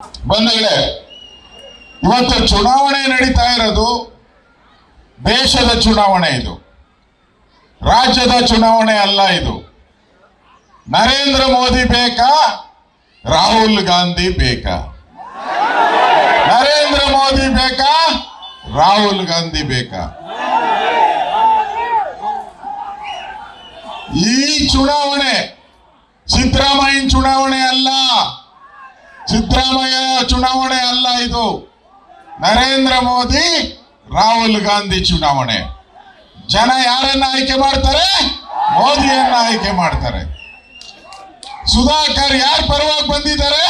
ಬಂಧುಗಳೇ, ಇವತ್ತು ಚುನಾವಣೆ ನಡೀತಾ ಇರೋದು ದೇಶದ ಚುನಾವಣೆ. ಇದು ರಾಜ್ಯದ ಚುನಾವಣೆ ಅಲ್ಲ. ಇದು ನರೇಂದ್ರ ಮೋದಿ ಬೇಕಾ, ರಾಹುಲ್ ಗಾಂಧಿ ಬೇಕಾ? ನರೇಂದ್ರ ಮೋದಿ ಬೇಕಾ, ರಾಹುಲ್ ಗಾಂಧಿ ಬೇಕಾ? ಈ ಚುನಾವಣೆ ಸಿದ್ದರಾಮಯ್ಯನ ಚುನಾವಣೆ ಅಲ್ಲ. ಸಿದ್ದರಾಮಯ್ಯ ಚುನಾವಣೆ ಅಲ್ಲ. ಇದು ನರೇಂದ್ರ ಮೋದಿ ರಾಹುಲ್ ಗಾಂಧಿ ಚುನಾವಣೆ. ಜನ ಯಾರನ್ನ ಆಯ್ಕೆ ಮಾಡ್ತಾರೆ? ಮೋದಿಯನ್ನ ಆಯ್ಕೆ ಮಾಡ್ತಾರೆ. ಸುಧಾಕರ್ ಯಾರ ಪರವಾಗಿ ಬಂದಿದ್ದಾರೆ?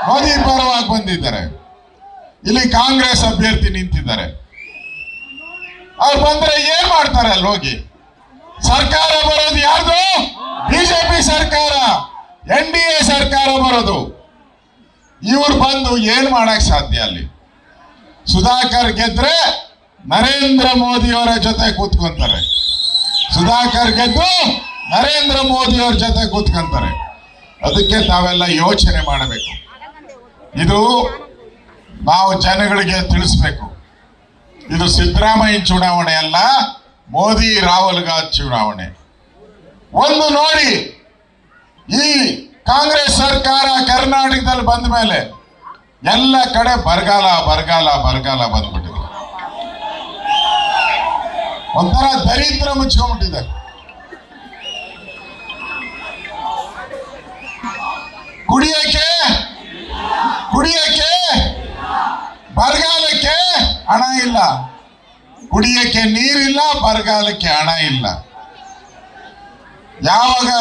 ಮೋದಿ ಪರವಾಗಿ ಬಂದಿದ್ದಾರೆ. ಇಲ್ಲಿ ಕಾಂಗ್ರೆಸ್ ಅಭ್ಯರ್ಥಿ ನಿಂತಿದ್ದಾರೆ. ಅವ್ರು ಬಂದ್ರೆ ಏನ್ ಮಾಡ್ತಾರೆ? ಅಲ್ಲಿ ಹೋಗಿ ಸರ್ಕಾರ ಬರೋದು ಯಾರ್ದು? ಬಿಜೆಪಿ ಸರ್ಕಾರ, NDA ಸರ್ಕಾರ ಬರೋದು. ಇವ್ರು ಬಂದು ಏನ್ ಮಾಡಕ್ ಸಾಧ್ಯ? ಅಲ್ಲಿ ಸುಧಾಕರ್ ಗೆದ್ರೆ ನರೇಂದ್ರ ಮೋದಿ ಅವರ ಜೊತೆ ಕೂತ್ಕೊಂತಾರೆ. ಸುಧಾಕರ್ ಗೆದ್ದು ನರೇಂದ್ರ ಮೋದಿ ಅವರ ಜೊತೆ ಕೂತ್ಕೊಂತಾರೆ. ಅದಕ್ಕೆ ತಾವೆಲ್ಲ ಯೋಚನೆ ಮಾಡಬೇಕು. ಇದು ನಾವು ಜನಗಳಿಗೆ ತಿಳಿಸ್ಬೇಕು. ಇದು ಸಿದ್ದರಾಮಯ್ಯ ಚುನಾವಣೆ ಅಲ್ಲ, ಮೋದಿ ರಾಹುಲ್ ಗಾಂಧಿ ಚುನಾವಣೆ. ಒಂದು ನೋಡಿ, ಈ ಕಾಂಗ್ರೆಸ್ ಸರ್ಕಾರ ಕರ್ನಾಟಕದಲ್ಲಿ ಬಂದ ಮೇಲೆ ಎಲ್ಲ ಕಡೆ ಬರಗಾಲ ಬರಗಾಲ ಬರಗಾಲ ಬಂದ್ಬಿಟ್ಟಿದೆ. ಒಂಥರ ದರಿದ್ರ ಮುಚ್ಕೊಂಡ್ಬಿಟ್ಟಿದೆ. ಕುಡಿಯಕ್ಕೆ ಬರಗಾಲಕ್ಕೆ ಹಣ ಇಲ್ಲ. ಕುಡಿಯಕ್ಕೆ ನೀರಿಲ್ಲ, ಬರಗಾಲಕ್ಕೆ ಹಣ ಇಲ್ಲ. ಯಾವಾಗ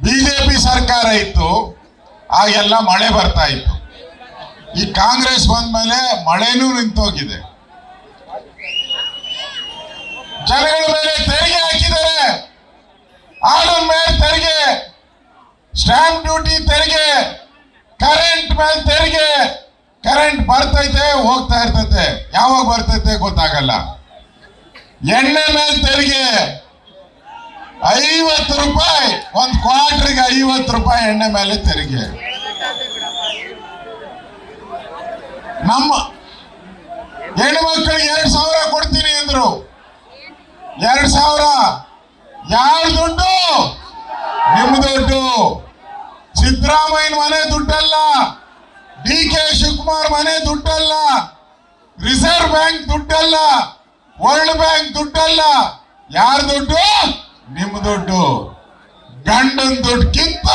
ಬಿಜೆಪಿ ಸರ್ಕಾರ ಇತ್ತು ಆಗೆಲ್ಲ ಮಳೆ ಬರ್ತಾ ಇತ್ತು. ಈ ಕಾಂಗ್ರೆಸ್ ಬಂದ್ಮೇಲೆ ಮಳೆನೂ ನಿಂತೋಗಿದೆ. ಜನಗಳ ಮೇಲೆ ತೆರಿಗೆ ಹಾಕಿದ್ದಾರೆ. ಆಳದ ಮೇಲೆ ತೆರಿಗೆ, ಸ್ಟಾಂಪ್ ಡ್ಯೂಟಿ ತೆರಿಗೆ, ಕರೆಂಟ್ ಮೇಲೆ ತೆರಿಗೆ. ಕರೆಂಟ್ ಬರ್ತೈತೆ, ಹೋಗ್ತಾ ಇರ್ತೈತೆ, ಯಾವಾಗ ಬರ್ತೈತೆ ಗೊತ್ತಾಗಲ್ಲ. ಎಣ್ಣೆ ಮೇಲೆ ತೆರಿಗೆ 50 ರೂಪಾಯಿ, ಒಂದು ಕ್ವಾರ್ಟರ್ಗೆ 50 ರೂಪಾಯಿ ಎಣ್ಣೆ ಮೇಲೆ ತೆರಿಗೆ. ನಮ್ಮ ಹೆಣ್ಣು ಮಕ್ಕಳಿಗೆ 2,000 ಕೊಡ್ತೀನಿ ಅಂದ್ರು. 2,000 ಯಾರ ದುಡ್ಡು? ನಿಮ್ಮ ದುಡ್ಡು. ಸಿದ್ದರಾಮಯ್ಯನ ಮನೆ ದುಡ್ಡಲ್ಲ, DK ಶಿವಕುಮಾರ್ ಮನೆ ದುಡ್ಡಲ್ಲ, ರಿಸರ್ವ್ ಬ್ಯಾಂಕ್ ದುಡ್ಡಲ್ಲ, ವರ್ಲ್ಡ್ ಬ್ಯಾಂಕ್ ದುಡ್ಡಲ್ಲ. ಯಾರ ದುಡ್ಡು? ನಿಮ್ಮ ದುಡ್ಡು. ಗಂಡನ ದುಡ್ಡುಕ್ಕಿಂತ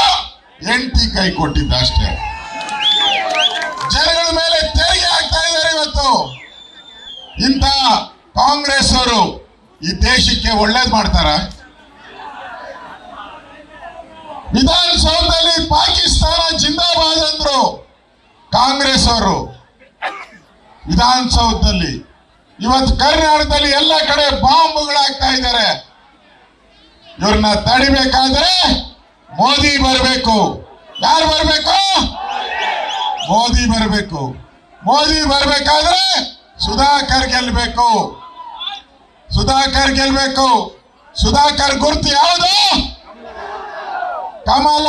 ಹೆಂಡತಿ ಕೈ ಕೊಟ್ಟಿದ್ದ ಅಷ್ಟೇ. ಜನಗಳ ಮೇಲೆ ತೆರಿಗೆ ಹಾಕ್ತಾ ಇದ್ದಾರೆ ಇವತ್ತು. ಇಂಥ ಕಾಂಗ್ರೆಸ್ ಅವರು ಈ ದೇಶಕ್ಕೆ ಒಳ್ಳೇದ್ ಮಾಡ್ತಾರ? ವಿಧಾನಸೌಧದಲ್ಲಿ ಪಾಕಿಸ್ತಾನ ಜಿಂದಾಬಾದ್ ಅಂದ್ರು ಕಾಂಗ್ರೆಸ್ ಅವರು. ವಿಧಾನಸೌಧದಲ್ಲಿ ಇವತ್ತು ಕರ್ನಾಟಕದಲ್ಲಿ ಎಲ್ಲ ಕಡೆ ಬಾಂಬ್ಗಳಾಗ್ತಾ ಇದ್ದಾರೆ. ಇವ್ರನ್ನ ತಡಿಬೇಕಾದ್ರೆ ಮೋದಿ ಬರಬೇಕು. ಯಾರು ಬರಬೇಕು? ಮೋದಿ ಬರಬೇಕು. ಮೋದಿ ಬರಬೇಕಾದ್ರೆ ಸುಧಾಕರ್ ಗೆಲ್ಬೇಕು. ಸುಧಾಕರ್ ಗೆಲ್ಬೇಕು. ಸುಧಾಕರ್ ಗುರುತು ಯಾವುದು? ಕಮಲ.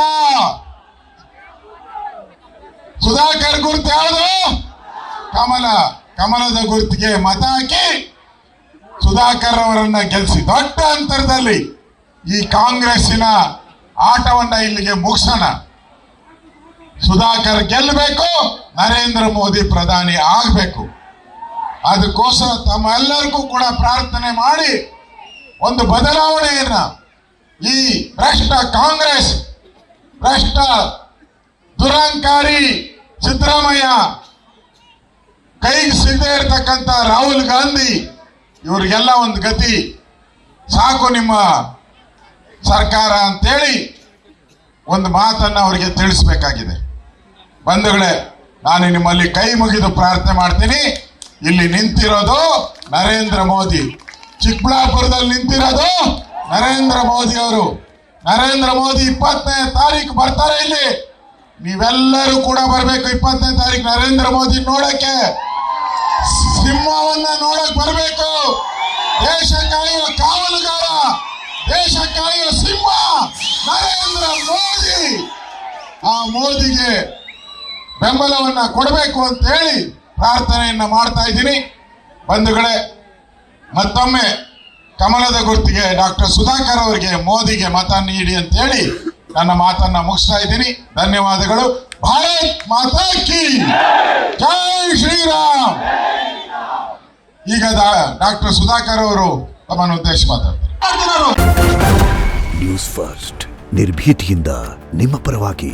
ಸುಧಾಕರ್ ಗುರುತು ಯಾವುದು? ಕಮಲ. ಕಮಲದ ಗುರುತಿಗೆ ಮತ ಹಾಕಿ ಸುಧಾಕರ್ ಅವರನ್ನ ಗೆಲ್ಲಿಸಿ ದೊಡ್ಡ ಅಂತರದಲ್ಲಿ ಈ ಕಾಂಗ್ರೆಸ್ಸಿನ ಆಟವನ್ನ ಇಲ್ಲಿಗೆ ಮುಗಿಸೋಣ. ಸುಧಾಕರ್ ಗೆಲ್ಲಬೇಕು, ನರೇಂದ್ರ ಮೋದಿ ಪ್ರಧಾನಿ ಆಗಬೇಕು. ಅದಕ್ಕೋಸ್ಕರ ತಮ್ಮೆಲ್ಲರಿಗೂ ಕೂಡ ಪ್ರಾರ್ಥನೆ ಮಾಡಿ ಒಂದು ಬದಲಾವಣೆಯನ್ನ ಈ ಭ್ರಷ್ಟ ಕಾಂಗ್ರೆಸ್, ಭ್ರಷ್ಟ ದುರಂಕಾರಿ ಸಿದ್ದರಾಮಯ್ಯ, ಕೈಗೆ ಸಿಗದೆ ಇರತಕ್ಕಂತ ರಾಹುಲ್ ಗಾಂಧಿ, ಇವರಿಗೆಲ್ಲ ಒಂದು ಗತಿ ಸಾಕು ನಿಮ್ಮ ಸರ್ಕಾರ ಅಂತೇಳಿ ಒಂದು ಮಾತನ್ನ ಅವರಿಗೆ ತಿಳಿಸ್ಬೇಕಾಗಿದೆ. ಬಂಧುಗಳೇ, ನಾನು ನಿಮ್ಮಲ್ಲಿ ಕೈ ಮುಗಿದು ಪ್ರಾರ್ಥನೆ ಮಾಡ್ತೀನಿ. ಇಲ್ಲಿ ನಿಂತಿರೋದು ನರೇಂದ್ರ ಮೋದಿ, ಚಿಕ್ಕಬಳ್ಳಾಪುರದಲ್ಲಿ ನಿಂತಿರೋದು ನರೇಂದ್ರ ಮೋದಿ ಅವರು. ನರೇಂದ್ರ ಮೋದಿ 20ನೇ ತಾರೀಕು ಬರ್ತಾರೆ ಇಲ್ಲಿ. ನೀವೆಲ್ಲರೂ ಕೂಡ ಬರಬೇಕು 20ನೇ ತಾರೀಕು ನರೇಂದ್ರ ಮೋದಿ ನೋಡಕ್ಕೆ. ಸಿಂಹವನ್ನ ನೋಡಕ್ ಬರಬೇಕು. ದೇಶ ಕಾಯುವ ಕಾವಲುಗಾರ, ದೇಶ ಕಾಯುವ ಸಿಂಹ ನರೇಂದ್ರ ಮೋದಿ. ಆ ಮೋದಿಗೆ ಬೆಂಬಲವನ್ನ ಕೊಡಬೇಕು ಅಂತ ಹೇಳಿ ಪ್ರಾರ್ಥನೆಯನ್ನ ಮಾಡ್ತಾ ಇದ್ದೀನಿ. ಬಂಧುಗಳೇ, ಮತ್ತೊಮ್ಮೆ ಕಮಲದ ಗುರ್ತಿಗೆ ಡಾಕ್ಟರ್ ಸುಧಾಕರ್ ಅವರಿಗೆ, ಮೋದಿಗೆ ಮತ ನೀಡಿ ಅಂತ ಹೇಳಿ ನನ್ನ ಮಾತನ್ನ ಮುಗಿಸ್ತಾ ಇದ್ದೀನಿ. ಧನ್ಯವಾದಗಳು. ಭಾರತ್ ಮಾತಾ ಕಿ ಜೈ ಶ್ರೀರಾಮ್. ಈಗ ಡಾಕ್ಟರ್ ಸುಧಾಕರ್ ಅವರು ತಮ್ಮನ್ನು ಉದ್ದೇಶ ಮಾತಾಡ್ತಾರೆ. ನ್ಯೂಸ್ ಫಸ್ಟ್, ನಿರ್ಭೀತಿಯಿಂದ ನಿಮ್ಮ ಪರವಾಗಿ.